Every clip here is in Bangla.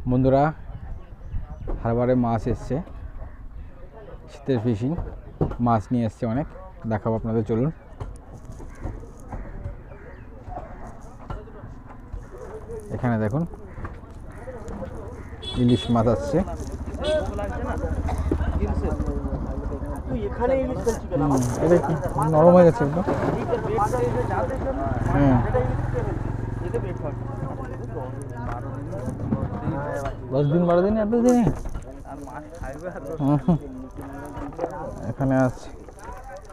বন্ধুরা, হারবারে মাছ এসছে, শীতের ফিশিং মাছ নিয়ে এসছে অনেক, দেখাবো আপনাদের। চলুন। এখানে দেখুন ইলিশ মাছ আসছে। এটা কি নরম হয়ে গেছে একদম? হ্যাঁ, 10 দিন 12 দিন এত দিনে এখানে আছে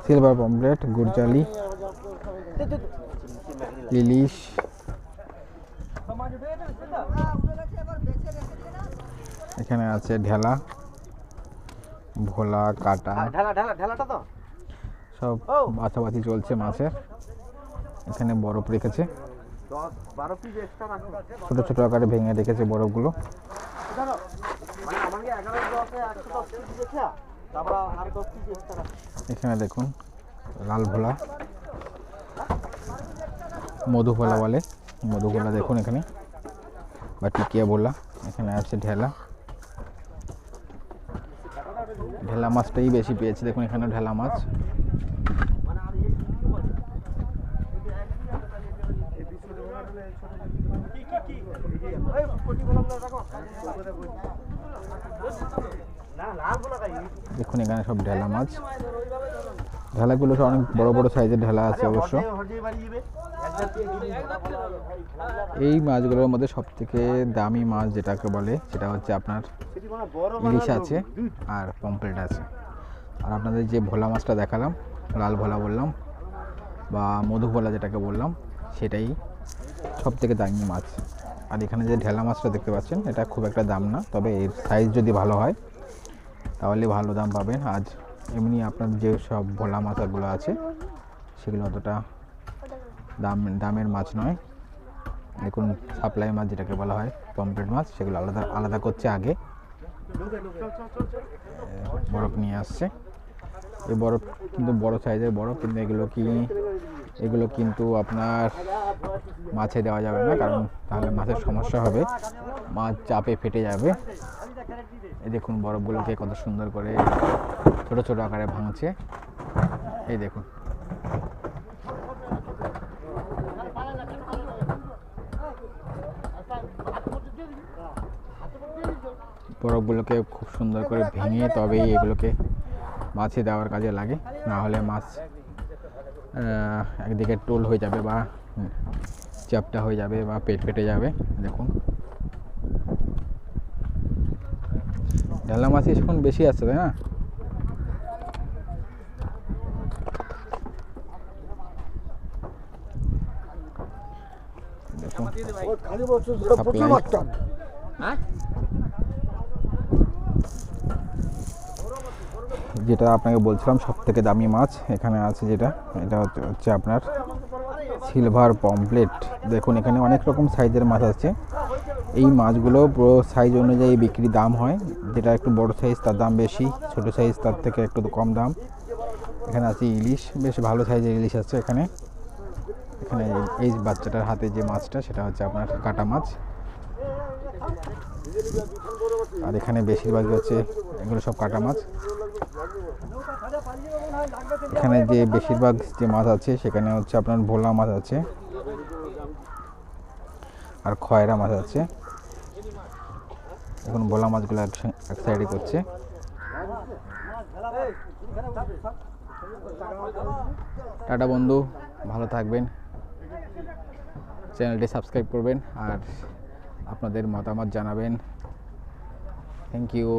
সিলভার পমফ্রেট, গুড়চালি, ইলিশ, এখানে আছে ঢেলা, ভোলা, কাটা, সব বাছাবাছি চলছে মাছের। এখানে বরফ রেখেছে, ছোট ছোট আকারে ভেঙে রেখেছে বরফগুলো। এখানে দেখুন লাল ভোলা, মধু ভোলা বলে, মধু ভোলা দেখুন এখানে, বা টিকিয়া ভোলা। এখানে আছে ঢেলা, ঢেলা মাছটাই বেশি পেয়েছে। দেখুন এখানে ঢেলা মাছ। দেখুন এখানে সব ঢেলা মাছ। ঢেলাগুলো সব অনেক বড় বড় সাইজের ঢেলা আছে অবশ্য। এই মাছগুলোর মধ্যে সব থেকে দামি মাছ যেটাকে বলে সেটা হচ্ছে আপনার ইলিশ আছে আর পমফ্রেট আছে। আর আপনাদের যে ভোলা মাছটা দেখালাম, লাল ভোলা বললাম বা মধু ভোলা যেটাকে বললাম, সেটাই সব থেকে দামি মাছ। আর এখানে যে ঢেলা মাছটা দেখতে পাচ্ছেন, এটা খুব একটা দাম না, তবে এর সাইজ যদি ভালো হয় তাহলে ভালো দাম পাবেন। আজ এমনি আপনার যে সব ভোলা মাছগুলো আছে সেগুলো অতটা দামের মাছ নয়। দেখুন সাপ্লাই মাছ যেটাকে বলা হয় পমফ্রেট মাছ, সেগুলো আলাদা আলাদা করছে আগে, বরফ নিয়ে আসছে। এই বরফ কিন্তু বড় সাইজের বরফ, কিন্তু এগুলো কিন্তু আপনার মাছে দেওয়া যাবে না, কারণ তাহলে মাছের সমস্যা হবে, মাছ চাপে ফেটে যাবে। এই দেখুন বরফগুলোকে কত সুন্দর করে ছোট ছোট আকারে ভাঙছে। এই দেখুন বরফগুলোকে খুব সুন্দর করে ভেঙে তবেই এগুলোকে মাছে দেওয়ার কাজে লাগে, না হলে মাছ একদিকে টোল হয়ে যাবে বা চ্যাপ্টা হয়ে যাবে বা পেট ফেটে যাবে। দেখুন ঢেলা মাছ এখন বেশি আসছে, তাই না? যেটা আপনাকে বলছিলাম সব থেকে দামি মাছ এখানে আছে, যেটা এটা হচ্ছে আপনার সিলভার পমফ্রেট। দেখুন এখানে অনেক রকম সাইজের মাছ আছে। এই মাছগুলো পুরো সাইজ অনুযায়ী বিক্রি দাম হয়, যেটা একটু বড় সাইজ তার দাম বেশি, ছোট সাইজ তার থেকে একটু কম দাম। এখানে আছে ইলিশ, বেশ ভালো সাইজের ইলিশ আছে এখানে। এখানে এই বাচ্চাটার হাতে যে মাছটা সেটা হচ্ছে আপনার কাটা মাছ। আর এখানে বেশিরভাগই হচ্ছে এগুলো সব কাটা মাছ। এখানে যে বেশিরভাগ যে মাছ আছে সেখানে হচ্ছে আপনার ভোলা মাছ আছে আর খয়রা মাছ আছে। এখন ভোলা মাছগুলো এক সাইডে করছে। টাটা বন্ধু, ভালো থাকবেন, চ্যানেলটি সাবস্ক্রাইব করবেন আর আপনাদের মতামত জানাবেন। Thank you.